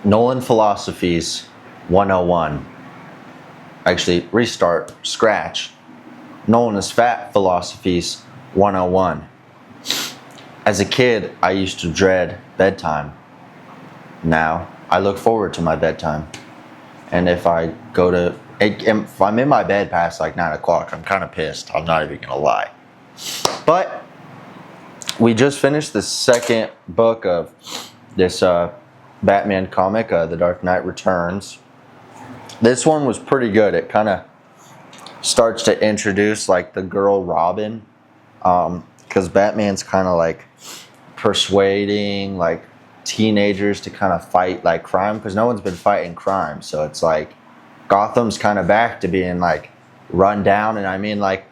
Nolan Philosophies 101. Actually, restart, scratch. Nolan is Fat Philosophies 101. As a kid, I used to dread bedtime. Now, I look forward to my bedtime. And if I'm in my bed past like 9 o'clock, I'm kind of pissed. I'm not even going to lie. But we just finished the second book of this Batman comic, The Dark Knight Returns. This one was pretty good. It kind of starts to introduce like the girl Robin, because Batman's kind of like persuading like teenagers to kind of fight like crime, because no one's been fighting crime. So it's like Gotham's kind of back to being like run down. And I mean, like,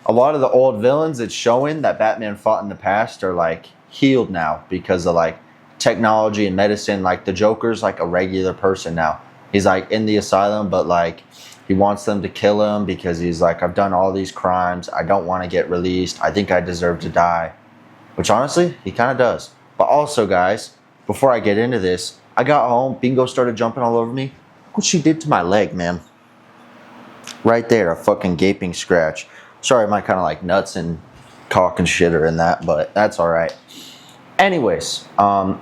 a lot of the old villains it's showing that Batman fought in the past are like healed now because of like technology and medicine. Like the Joker's like a regular person now. He's like in the asylum, but like he wants them to kill him because he's like, I've done all these crimes. I don't want to get released. I think I deserve to die. Which honestly, he kind of does. But also, guys, before I get into this, I got home. Bingo started jumping all over me. Look what she did to my leg, man. Right there, a fucking gaping scratch. Sorry, my kind of like nuts and cock and shit are in that, but that's all right. Anyways, I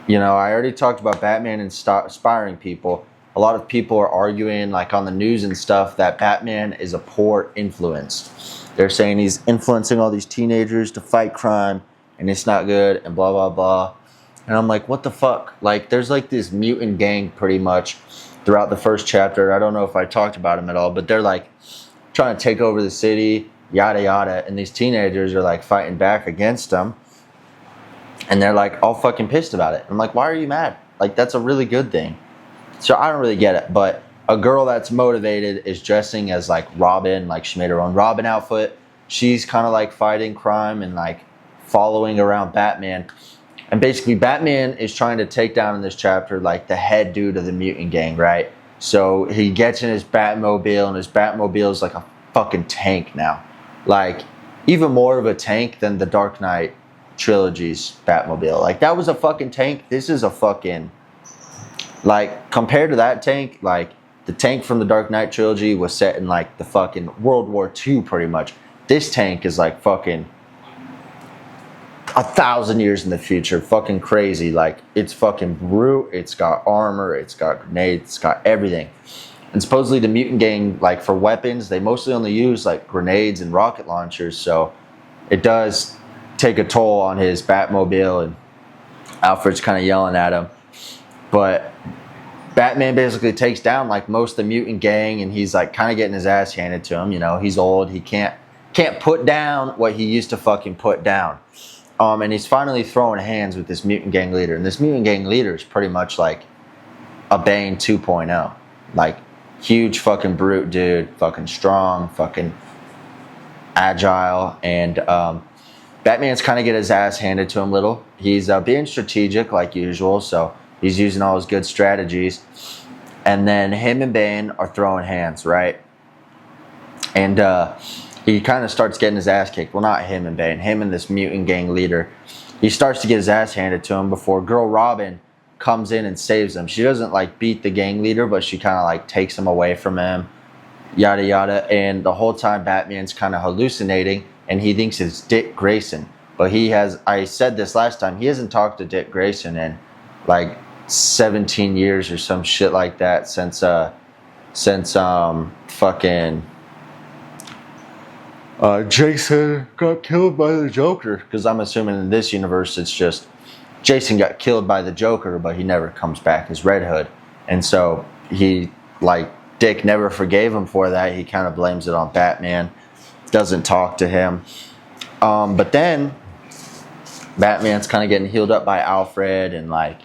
already talked about Batman inspiring people. A lot of people are arguing, like on the news and stuff, that Batman is a poor influence. They're saying he's influencing all these teenagers to fight crime, and it's not good, and blah, blah, blah. And I'm like, what the fuck? Like, there's like this mutant gang pretty much throughout the first chapter. I don't know if I talked about them at all, but they're like trying to take over the city, yada, yada. And these teenagers are like fighting back against them. And they're like all fucking pissed about it. I'm like, why are you mad? Like, that's a really good thing. So I don't really get it, but a girl that's motivated is dressing as like Robin, like she made her own Robin outfit. She's kind of like fighting crime and like following around Batman. And basically Batman is trying to take down in this chapter like the head dude of the mutant gang, right? So he gets in his Batmobile, and his Batmobile is like a fucking tank now. Like even more of a tank than the Dark Knight trilogy's Batmobile. Like that was a fucking tank. This is a fucking... Like, compared to that tank, like, the tank from the Dark Knight trilogy was set in, like, the fucking World War II, pretty much. This tank is, like, fucking 1,000 years in the future. Fucking crazy. Like, it's fucking brute. It's got armor. It's got grenades. It's got everything. And supposedly the mutant gang, like, for weapons, they mostly only use, like, grenades and rocket launchers. So it does take a toll on his Batmobile, and Alfred's kind of yelling at him. But Batman basically takes down like most of the mutant gang, and he's like kind of getting his ass handed to him. You know, he's old. He can't put down what he used to fucking put down. And he's finally throwing hands with this mutant gang leader. And this mutant gang leader is pretty much like a Bane 2.0. Like huge fucking brute dude, fucking strong, fucking agile. And Batman's kind of get his ass handed to him little. He's being strategic like usual, so he's using all his good strategies. And then him and Bane are throwing hands, right? And he kind of starts getting his ass kicked. Well, not him and Bane. Him and this mutant gang leader. He starts to get his ass handed to him before girl Robin comes in and saves him. She doesn't like beat the gang leader, but she kind of like takes him away from him. Yada, yada. And the whole time Batman's kind of hallucinating, and he thinks it's Dick Grayson. But I said this last time, he hasn't talked to Dick Grayson in like 17 years or some shit like that since fucking Jason got killed by the Joker. Because I'm assuming in this universe it's just Jason got killed by the Joker, but he never comes back as Red Hood. And so Dick never forgave him for that. He kind of blames it on Batman, doesn't talk to him. But then Batman's kind of getting healed up by Alfred, and like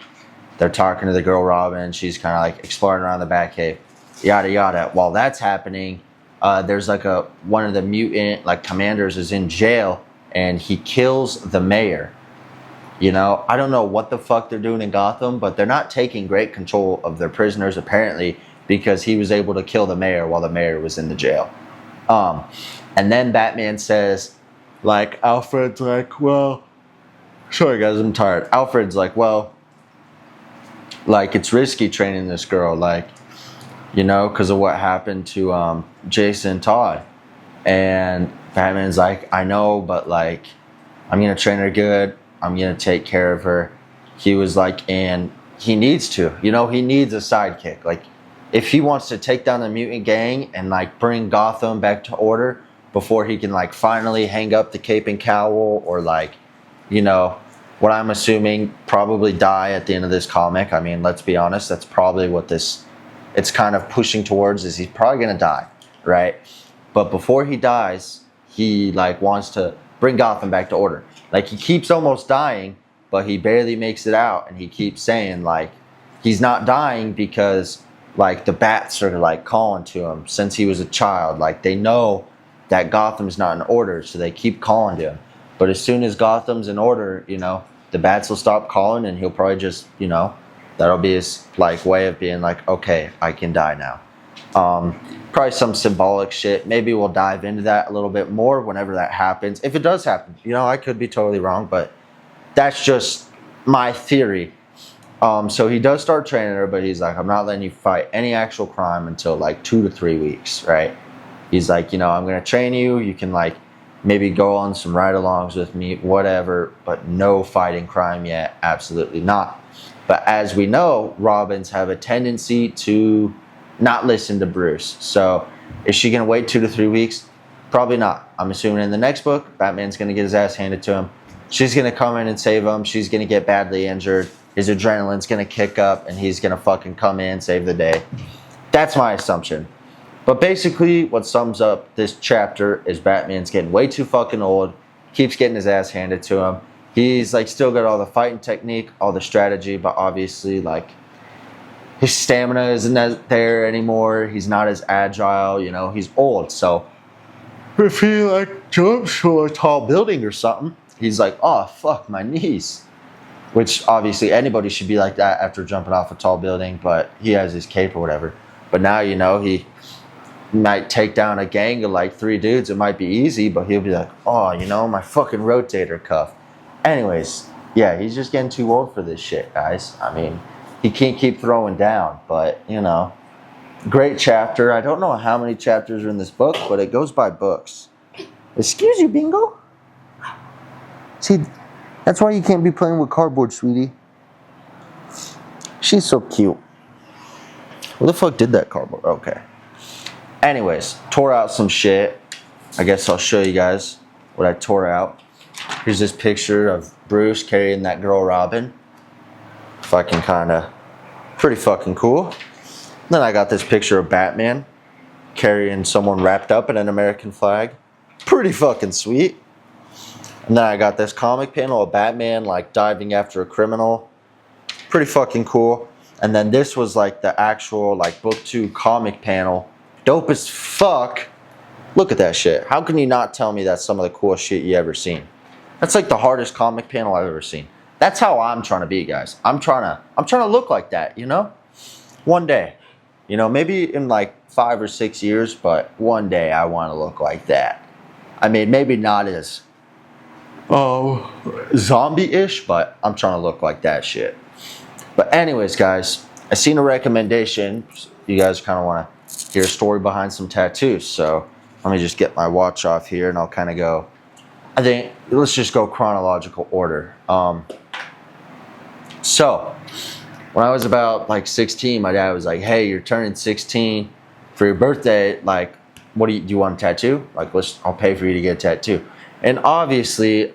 they're talking to the girl Robin. She's kind of like exploring around the Batcave, yada yada. While that's happening, there's like one of the mutant like commanders is in jail, and he kills the mayor. You know, I don't know what the fuck they're doing in Gotham, but they're not taking great control of their prisoners apparently, because he was able to kill the mayor while the mayor was in the jail. And then Batman says, like, Alfred's like, well, sorry guys, I'm tired. Alfred's like, well, like it's risky training this girl, like, you know, because of what happened to Jason Todd. And Batman's like, I know, but like, I'm gonna train her good. I'm gonna take care of her. He was like, and he needs to, you know, he needs a sidekick. Like, if he wants to take down the mutant gang and like bring Gotham back to order before he can like finally hang up the cape and cowl, or like, you know, what I'm assuming probably die at the end of this comic. I mean, let's be honest, that's probably what this it's kind of pushing towards, is he's probably gonna die, right? But before he dies, he like wants to bring Gotham back to order. Like, he keeps almost dying, but he barely makes it out, and he keeps saying like he's not dying because like the bats are like calling to him since he was a child. Like, they know that Gotham's not in order, so they keep calling to him. But as soon as Gotham's in order, you know, the bats will stop calling, and he'll probably just, you know, that'll be his like way of being like, okay, I can die now. Probably some symbolic shit. Maybe we'll dive into that a little bit more whenever that happens. If it does happen, you know, I could be totally wrong, but that's just my theory. So he does start training her, but he's like, I'm not letting you fight any actual crime until like 2 to 3 weeks, right? He's like, you know, I'm going to train you. You can like maybe go on some ride-alongs with me, whatever, but no fighting crime yet. Absolutely not. But as we know, Robins have a tendency to not listen to Bruce. So is she going to wait 2 to 3 weeks? Probably not. I'm assuming in the next book, Batman's going to get his ass handed to him. She's going to come in and save him. She's going to get badly injured. His adrenaline's going to kick up, and he's going to fucking come in, save the day. That's my assumption. But basically, what sums up this chapter is Batman's getting way too fucking old. Keeps getting his ass handed to him. He's like still got all the fighting technique, all the strategy, but obviously like his stamina isn't there anymore. He's not as agile, you know, he's old. So if he like jumps from a tall building or something, he's like, oh fuck, my knees. Which obviously anybody should be like that after jumping off a tall building, but he has his cape or whatever. But now, you know, he might take down a gang of like 3 dudes. It might be easy, but he'll be like, oh, you know, my fucking rotator cuff. Anyways, yeah, he's just getting too old for this shit, guys. I mean, he can't keep throwing down, but, you know, great chapter. I don't know how many chapters are in this book, but it goes by books. Excuse you, Bingo. See, that's why you can't be playing with cardboard, sweetie. She's so cute. Who the fuck did that cardboard? Okay. Anyways, tore out some shit. I guess I'll show you guys what I tore out. Here's this picture of Bruce carrying that girl Robin. Fucking kinda pretty fucking cool. Then I got this picture of Batman carrying someone wrapped up in an American flag. Pretty fucking sweet. And then I got this comic panel of Batman like diving after a criminal. Pretty fucking cool. And then this was like the actual like book 2 comic panel. Dope as fuck. Look at that shit. How can you not tell me that's some of the coolest shit you ever seen? That's like the hardest comic panel I've ever seen. That's how I'm trying to be, guys. I'm trying to look like that, you know? One day. You know, maybe in like 5 or 6 years, but one day I want to look like that. I mean, maybe not as zombie-ish, but I'm trying to look like that shit. But anyways, guys, I seen a recommendation. You guys kind of want to hear a story behind some tattoos. So let me just get my watch off here, and I'll kind of go. I think let's just go chronological order. So when I was about like 16, my dad was like, "Hey, you're turning 16 for your birthday. Like, what do you want a tattoo? Like, I'll pay for you to get a tattoo." And obviously,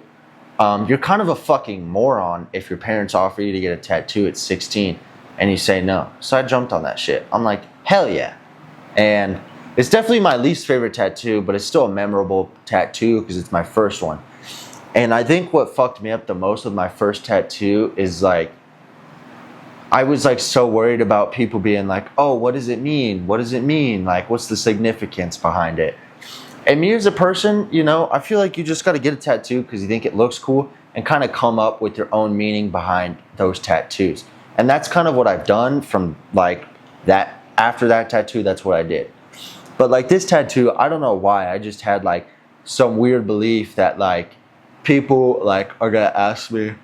you're kind of a fucking moron if your parents offer you to get a tattoo at 16 and you say no. So I jumped on that shit. I'm like, hell yeah. And it's definitely my least favorite tattoo, but it's still a memorable tattoo because it's my first one. And I think what fucked me up the most with my first tattoo is like, I was like so worried about people being like, oh, what does it mean? What does it mean? Like, what's the significance behind it? And me as a person, you know, I feel like you just got to get a tattoo because you think it looks cool and kind of come up with your own meaning behind those tattoos. And that's kind of what I've done from like that. After that tattoo, that's what I did. But like this tattoo, I don't know why. I just had like some weird belief that like people like are going to ask me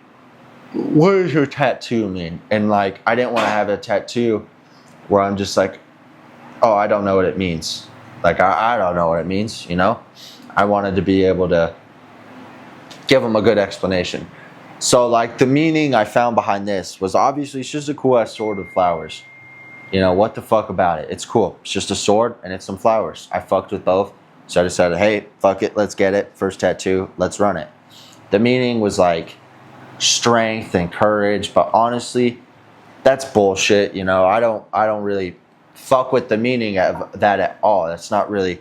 what does your tattoo mean? And like, I didn't want to have a tattoo where I'm just like, oh, I don't know what it means. Like, I don't know what it means, you know? I wanted to be able to give them a good explanation. So like, the meaning I found behind this was obviously it's just a cool ass sword with flowers. You know, what the fuck about it? It's cool. It's just a sword and it's some flowers. I fucked with both. So I decided, hey, fuck it, let's get it. First tattoo, let's run it. The meaning was like strength and courage, but honestly, that's bullshit. You know, I don't really fuck with the meaning of that at all. That's not really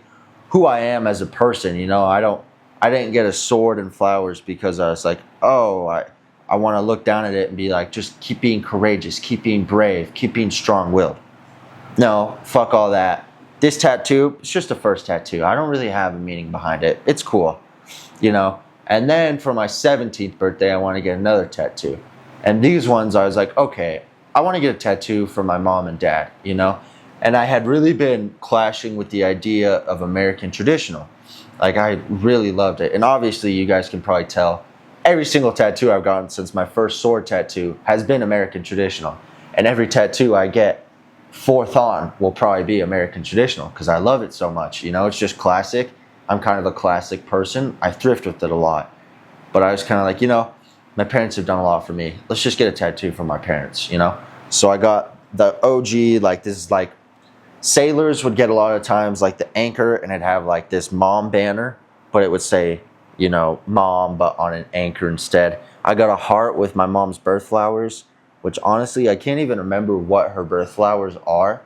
who I am as a person. You know, I didn't get a sword and flowers because I was like, oh, I want to look down at it and be like, just keep being courageous, keep being brave, keep being strong-willed. No, fuck all that. This tattoo, it's just a first tattoo. I don't really have a meaning behind it. It's cool, you know. And then for my 17th birthday, I want to get another tattoo. And these ones, I was like, okay, I want to get a tattoo for my mom and dad, you know. And I had really been clashing with the idea of American traditional. Like, I really loved it. And obviously, you guys can probably tell, every single tattoo I've gotten since my first sword tattoo has been American traditional. And every tattoo I get fourth on will probably be American traditional because I love it so much. You know, it's just classic. I'm kind of a classic person. I thrift with it a lot. But I was kind of like, you know, my parents have done a lot for me. Let's just get a tattoo from my parents, you know? So I got the OG, like, this is like, sailors would get a lot of times like the anchor and it'd have like this mom banner, but it would say, you know, mom, but on an anchor instead. I got a heart with my mom's birth flowers, which honestly, I can't even remember what her birth flowers are.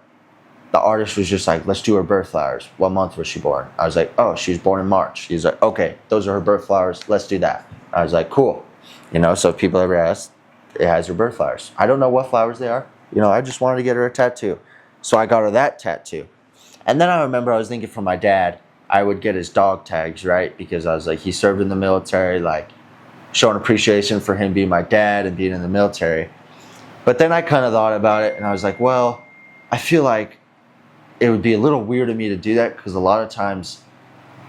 The artist was just like, let's do her birth flowers. What month was she born? I was like, oh, she was born in March. He's like, okay, those are her birth flowers. Let's do that. I was like, cool. You know, so if people ever ask, it has her birth flowers. I don't know what flowers they are. You know, I just wanted to get her a tattoo. So I got her that tattoo. And then I remember I was thinking for my dad, I would get his dog tags, right? Because I was like, he served in the military, like showing appreciation for him being my dad and being in the military. But then I kind of thought about it and I was like, well, I feel like it would be a little weird of me to do that because a lot of times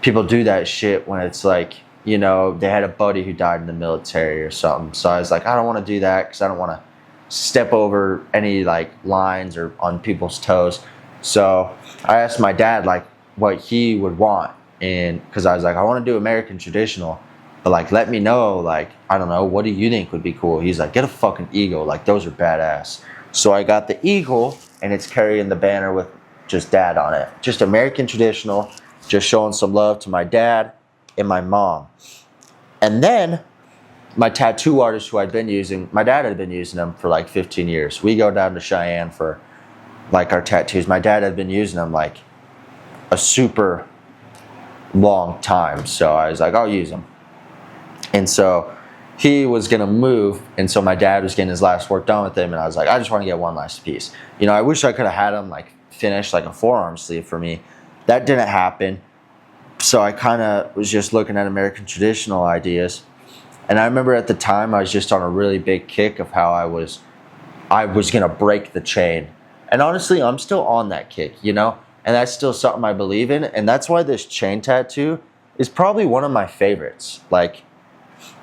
people do that shit when it's like, you know, they had a buddy who died in the military or something. So I was like, I don't want to do that because I don't want to step over any like lines or on people's toes. So I asked my dad like what he would want, and because I was like, I want to do American traditional, but like let me know, like, I don't know, what do you think would be cool? He's like, get a fucking eagle, like those are badass. So I got the eagle and it's carrying the banner with just dad on it, just American traditional, just showing some love to my dad and my mom. And then my tattoo artist who I'd been using, my dad had been using them for like 15 years. We go down to Cheyenne for like our tattoos. My dad had been using them like a super long time. So I was like, I'll use them. And so he was going to move. And so my dad was getting his last work done with him. And I was like, I just want to get one last piece. You know, I wish I could have had him like finished like a forearm sleeve for me. That didn't happen. So I kind of was just looking at American traditional ideas. And I remember at the time I was just on a really big kick of how I was gonna break the chain. And honestly, I'm still on that kick, you know? And that's still something I believe in. And that's why this chain tattoo is probably one of my favorites. Like,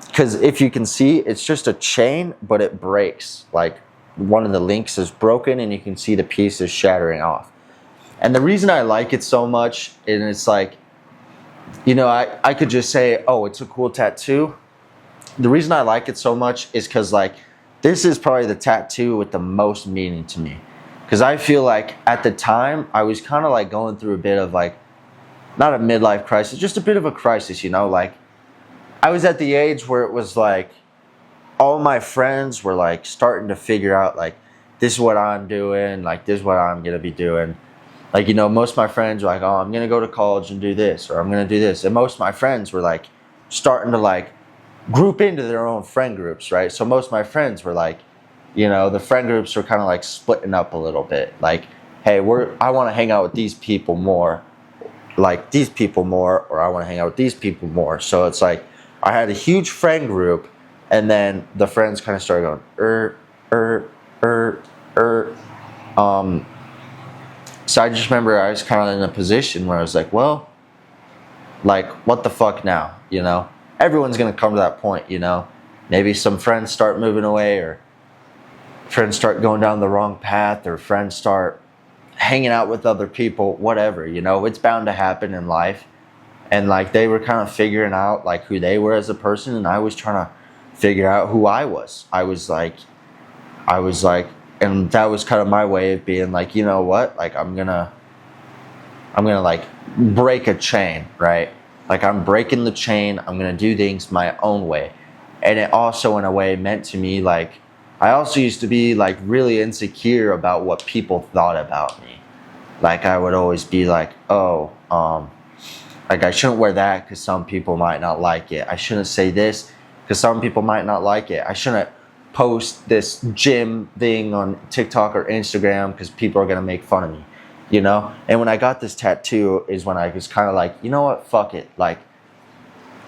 because if you can see, it's just a chain, but it breaks. Like, one of the links is broken and you can see the pieces shattering off. And the reason I like it so much, and it's like, you know, I could just say, oh, it's a cool tattoo. The reason I like it so much is because, like, this is probably the tattoo with the most meaning to me. Because I feel like at the time, I was kind of like going through a bit of like, not a midlife crisis, just a bit of a crisis, you know? Like, I was at the age where it was like, all my friends were like starting to figure out like, this is what I'm doing, like, this is what I'm going to be doing. Like, you know, most of my friends were like, oh, I'm going to go to college and do this, or I'm going to do this. And most of my friends were like starting to like group into their own friend groups, right? So most of my friends were like, you know, the friend groups were kind of like splitting up a little bit. Like, hey, I want to hang out with these people more, like these people more, or I want to hang out with these people more. So it's like, I had a huge friend group, and then the friends kind of started going, So I just remember I was kind of in a position where I was like, well, like, what the fuck now, you know? Everyone's going to come to that point, you know? maybe some friends start moving away, or friends start going down the wrong path, or friends start hanging out with other people, whatever, you know, it's bound to happen in life. And like they were kind of figuring out like who they were as a person, and I was trying to figure out who I was. I was like, and that was kind of my way of being like, you know what, like I'm gonna like break a chain, right? Like I'm breaking the chain. I'm gonna do things my own way. And it also in a way meant to me like I also used to be like really insecure about what people thought about me. Like I would always be like, oh, like I shouldn't wear that because some people might not like it. I shouldn't say this because some people might not like it. I shouldn't post this gym thing on TikTok or Instagram because people are gonna make fun of me, you know? And when I got this tattoo is when I was kind of like, you know what, fuck it. Like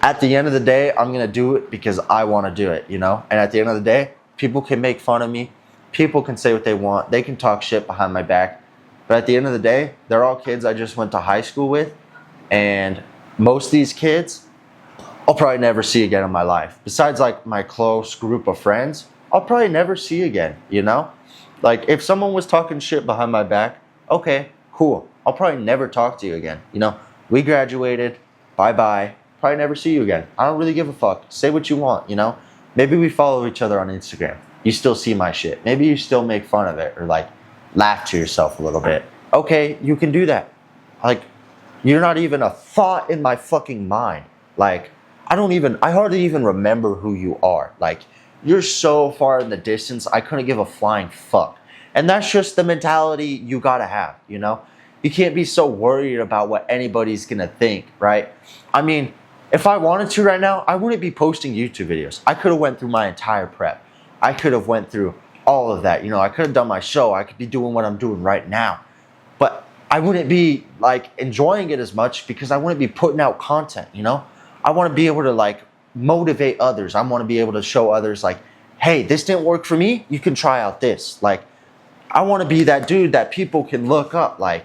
at the end of the day, I'm gonna do it because I wanna do it, you know? And at the end of the day, people can make fun of me. People can say what they want. They can talk shit behind my back. But at the end of the day, they're all kids I just went to high school with. And most of these kids, I'll probably never see again in my life. Besides like my close group of friends, I'll probably never see again, you know? Like if someone was talking shit behind my back, okay, cool. I'll probably never talk to you again. You know, we graduated, bye-bye, probably never see you again. I don't really give a fuck. Say what you want, you know? Maybe we follow each other on Instagram. You still see my shit. Maybe you still make fun of it or like laugh to yourself a little bit. Okay, you can do that. Like, you're not even a thought in my fucking mind. Like, I hardly even remember who you are. Like, you're so far in the distance, I couldn't give a flying fuck. And that's just the mentality you gotta have, you know? You can't be so worried about what anybody's gonna think, right? I mean, if I wanted to right now, I wouldn't be posting YouTube videos. I could have went through my entire prep. I could have went through all of that. You know, I could have done my show. I could be doing what I'm doing right now. But I wouldn't be like enjoying it as much because I wouldn't be putting out content, you know? I want to be able to like motivate others. I want to be able to show others like, hey, this didn't work for me. You can try out this. Like, I want to be that dude that people can look up like,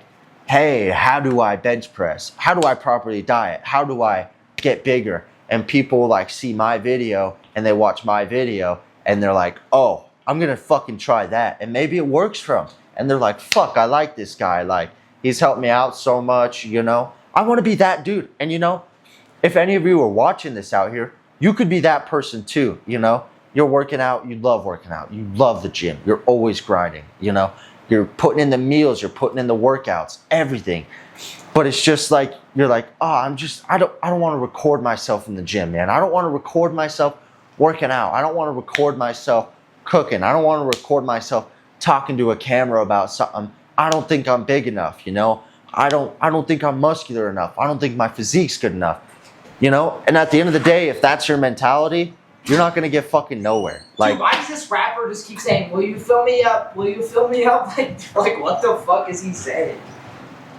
hey, how do I bench press? How do I properly diet? How do I get bigger? And people like see my video and they watch my video and they're like, oh, I'm going to fucking try that. And maybe it works for them. And they're like, fuck, I like this guy. Like, he's helped me out so much, you know? I want to be that dude. And you know, if any of you are watching this out here, you could be that person too, you know? You're working out, you love working out, you love the gym, you're always grinding, you know? You're putting in the meals, you're putting in the workouts, everything. But it's just like, you're like, oh, I don't want to record myself in the gym, man. I don't want to record myself working out. I don't want to record myself cooking. I don't want to record myself talking to a camera about something. I don't think I'm big enough, you know? I don't think I'm muscular enough. I don't think my physique's good enough. You know, and at the end of the day, if that's your mentality, you're not gonna get fucking nowhere. Like, dude, why does this rapper just keep saying, "Will you fill me up? Will you fill me up?" Like what the fuck is he saying?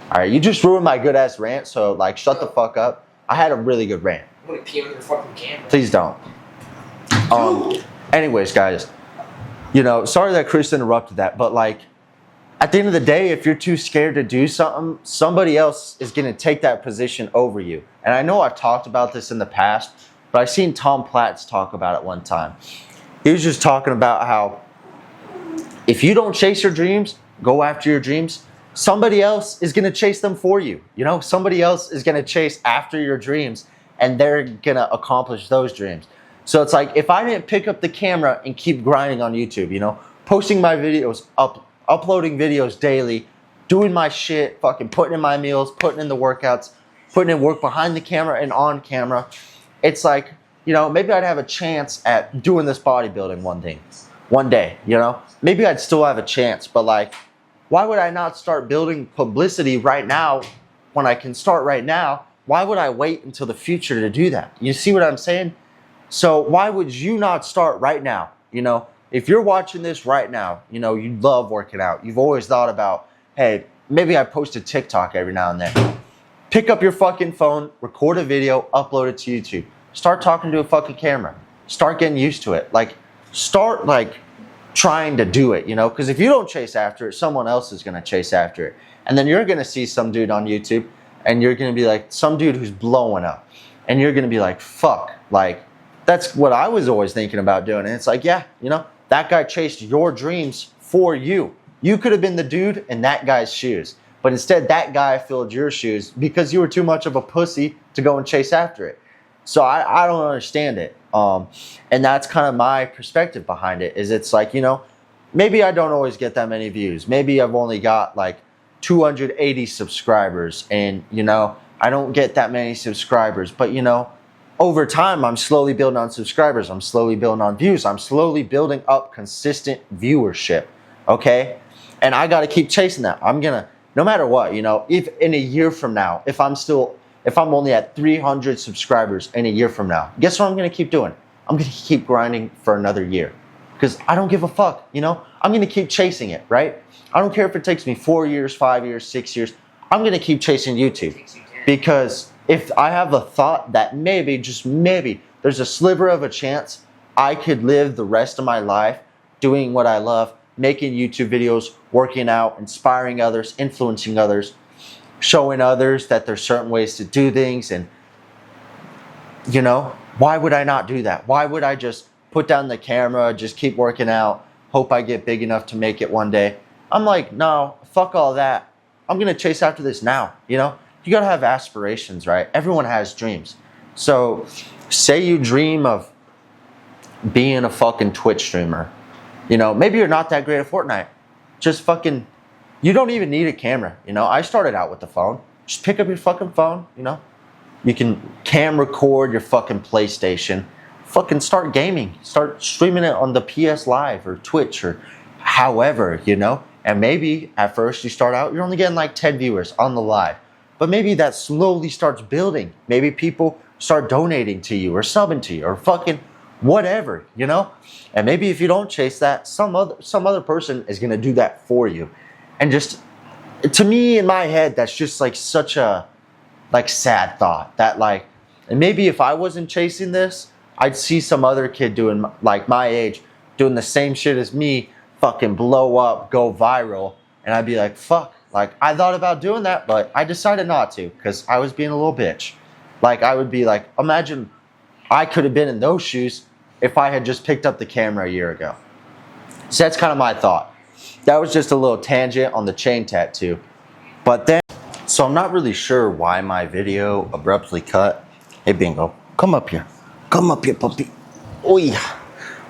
All right, you just ruined my good ass rant. So like, shut the fuck up. I had a really good rant. I'm gonna pee on your fucking camera. Please don't. Anyways, guys, you know, sorry that Chris interrupted that, but like, at the end of the day, if you're too scared to do something, somebody else is gonna take that position over you. And I know I've talked about this in the past, but I've seen Tom Platz talk about it one time. He was just talking about how if you don't chase your dreams, go after your dreams, somebody else is gonna chase them for you. You know, somebody else is gonna chase after your dreams and they're gonna accomplish those dreams. So it's like, if I didn't pick up the camera and keep grinding on YouTube, you know, posting my videos, uploading videos daily, doing my shit, fucking putting in my meals, putting in the workouts, putting in work behind the camera and on camera, it's like, you know, maybe I'd have a chance at doing this bodybuilding one day, you know? Maybe I'd still have a chance, but like, why would I not start building publicity right now when I can start right now? Why would I wait until the future to do that? You see what I'm saying? So why would you not start right now? You know, if you're watching this right now, you know, you love working out. You've always thought about, hey, maybe I post a TikTok every now and then. Pick up your fucking phone, record a video, upload it to YouTube. Start talking to a fucking camera. Start getting used to it. Like, start like trying to do it, you know? Because if you don't chase after it, someone else is going to chase after it. And then you're going to see some dude on YouTube and you're going to be like, some dude who's blowing up. And you're going to be like, fuck, like, That's what I was always thinking about doing. And it's like, yeah, you know, that guy chased your dreams for you. You could have been the dude in that guy's shoes. But instead, that guy filled your shoes because you were too much of a pussy to go and chase after it. So I don't understand it. And that's kind of my perspective behind it, is it's like, you know, maybe I don't always get that many views. Maybe I've only got like 280 subscribers and, you know, I don't get that many subscribers. But, you know, over time, I'm slowly building on subscribers. I'm slowly building on views. I'm slowly building up consistent viewership. Okay? And I got to keep chasing that. I'm going to, no matter what, you know, if in a year from now, if I'm only at 300 subscribers in a year from now, guess what I'm going to keep doing? I'm going to keep grinding for another year because I don't give a fuck, you know? I'm going to keep chasing it, right? I don't care if it takes me 4 years, 5 years, 6 years. I'm going to keep chasing YouTube because if I have a thought that maybe, just maybe, there's a sliver of a chance I could live the rest of my life doing what I love, making YouTube videos, working out, inspiring others, influencing others, showing others that there's certain ways to do things. And, you know, why would I not do that? Why would I just put down the camera, just keep working out, hope I get big enough to make it one day? I'm like, no, fuck all that. I'm going to chase after this now, you know? You got to have aspirations, right? Everyone has dreams. So say you dream of being a fucking Twitch streamer. You know, maybe you're not that great at Fortnite. Just fucking, you don't even need a camera. You know, I started out with the phone. Just pick up your fucking phone, you know. You can cam record your fucking PlayStation. Fucking start gaming. Start streaming it on the PS Live or Twitch or however, you know. And maybe at first you start out, you're only getting like 10 viewers on the live. But maybe that slowly starts building. Maybe people start donating to you or subbing to you or fucking whatever, you know? And maybe if you don't chase that, some other person is going to do that for you. And just, to me, in my head, that's just like such a like sad thought that like, and maybe if I wasn't chasing this, I'd see some other kid doing like my age, doing the same shit as me, fucking blow up, go viral. And I'd be like, fuck. Like, I thought about doing that, but I decided not to because I was being a little bitch. Like, I would be like, imagine I could have been in those shoes if I had just picked up the camera a year ago. So that's kind of my thought. That was just a little tangent on the chain tattoo. But then, so I'm not really sure why my video abruptly cut. Hey, Bingo, come up here. Come up here, puppy. Oh, yeah.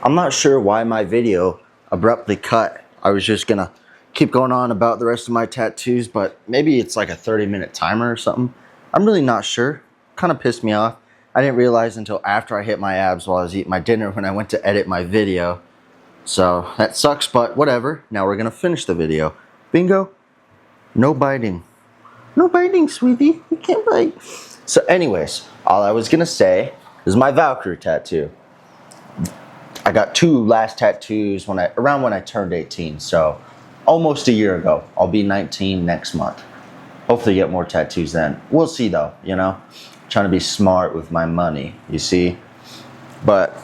I'm not sure why my video abruptly cut. I was just going to keep going on about the rest of my tattoos, but maybe it's like a 30-minute timer or something. I'm really not sure. Kind of pissed me off. I didn't realize until after I hit my abs while I was eating my dinner when I went to edit my video. So that sucks, but whatever. Now we're going to finish the video. Bingo. No biting. No biting, sweetie. You can't bite. So anyways, all I was going to say is my Valkyrie tattoo. I got 2 last tattoos around when I turned 18, so almost a year ago. I'll be 19 next month. Hopefully get more tattoos then. We'll see though, you know. Trying to be smart with my money, you see. But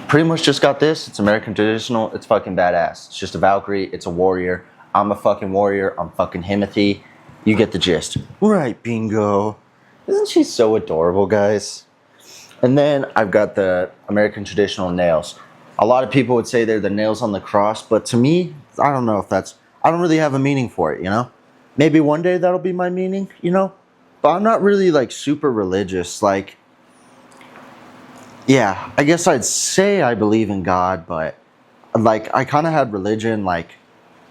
pretty much just got this. It's American traditional. It's fucking badass. It's just a Valkyrie. It's a warrior. I'm a fucking warrior. I'm fucking Himothy. You get the gist. Right, Bingo. Isn't she so adorable, guys? And then I've got the American traditional nails. A lot of people would say they're the nails on the cross, but to me, I don't know if I don't really have a meaning for it, you know? Maybe one day that'll be my meaning, you know? But I'm not really like super religious. Like, yeah, I guess I'd say I believe in God, but like I kind of had religion like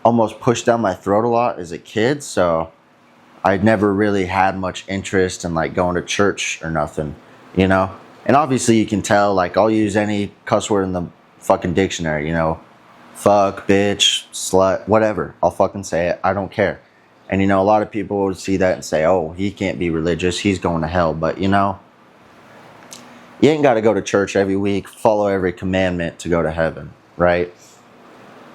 almost pushed down my throat a lot as a kid, so I'd never really had much interest in like going to church or nothing, you know? And obviously you can tell, like, I'll use any cuss word in the fucking dictionary, you know? Fuck, bitch, slut, whatever. I'll fucking say it. I don't care. And, you know, a lot of people would see that and say, oh, he can't be religious. He's going to hell. But, you know, you ain't got to go to church every week, follow every commandment to go to heaven, right?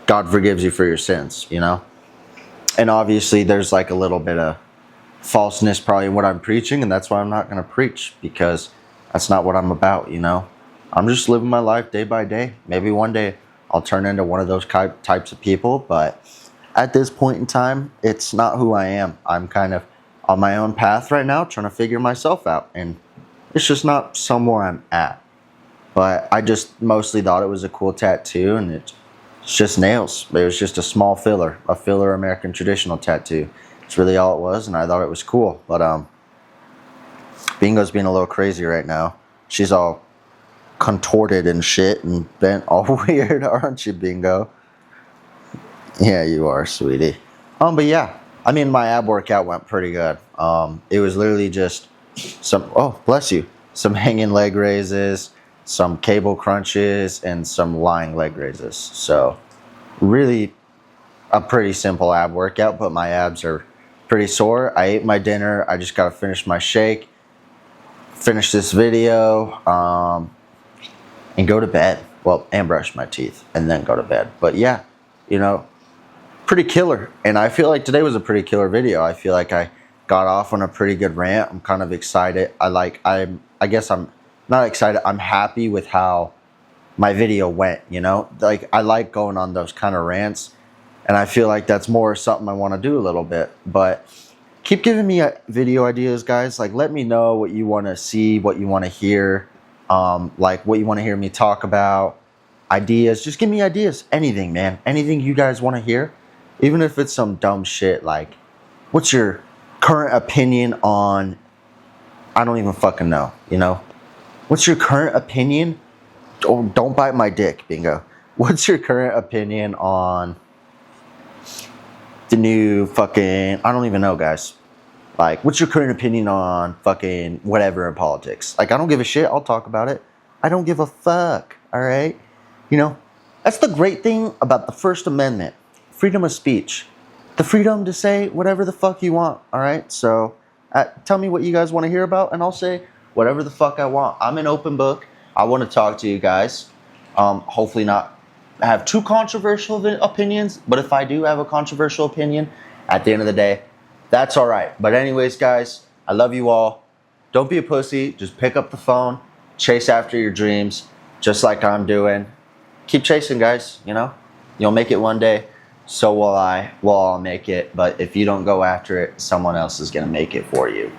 God forgives you for your sins, you know? And obviously there's like a little bit of falseness probably in what I'm preaching, and that's why I'm not going to preach, because that's not what I'm about, you know? I'm just living my life day by day. Maybe one day I'll turn into one of those types of people, but at this point in time, it's not who I am. I'm kind of on my own path right now, trying to figure myself out, and it's just not somewhere I'm at. But I just mostly thought it was a cool tattoo, and it's just nails. It was just a small filler, a filler American traditional tattoo. It's really all it was, and I thought it was cool. But Bingo's being a little crazy right now. She's all contorted and shit and bent all weird, aren't you, Bingo? Yeah, you are, sweetie. But yeah, I mean, my ab workout went pretty good. It was literally just some, oh, bless you, some hanging leg raises, some cable crunches, and some lying leg raises. So really a pretty simple ab workout, but my abs are pretty sore. I ate my dinner. I just got to finish my shake, finish this video, and go to bed. Well, and brush my teeth and then go to bed. But yeah, you know, pretty killer. And I feel like today was a pretty killer video. I feel like I got off on a pretty good rant. I'm kind of excited. I guess I'm not excited. I'm happy with how my video went, you know? Like, I like going on those kind of rants, and I feel like that's more something I want to do a little bit. But keep giving me video ideas, guys. Like, let me know what you want to see, what you want to hear, like what you want to hear me talk about, ideas. Just give me ideas. Anything, man. Anything you guys want to hear. Even if it's some dumb shit, like, what's your current opinion on, I don't even fucking know, you know? What's your current opinion? Oh, don't bite my dick, Bingo. What's your current opinion on the new fucking, I don't even know, guys. Like, what's your current opinion on fucking whatever in politics? Like, I don't give a shit. I'll talk about it. I don't give a fuck, all right? You know, that's the great thing about the First Amendment. Freedom of speech. The freedom to say whatever the fuck you want, all right? So, tell me what you guys want to hear about, and I'll say whatever the fuck I want. I'm an open book. I want to talk to you guys. Hopefully not have too controversial opinions, but if I do have a controversial opinion, at the end of the day, that's all right. But anyways, guys, I love you all. Don't be a pussy. Just pick up the phone. Chase after your dreams, just like I'm doing. Keep chasing, guys, you know? You'll make it one day. So will I. We'll all make it. But if you don't go after it, someone else is going to make it for you.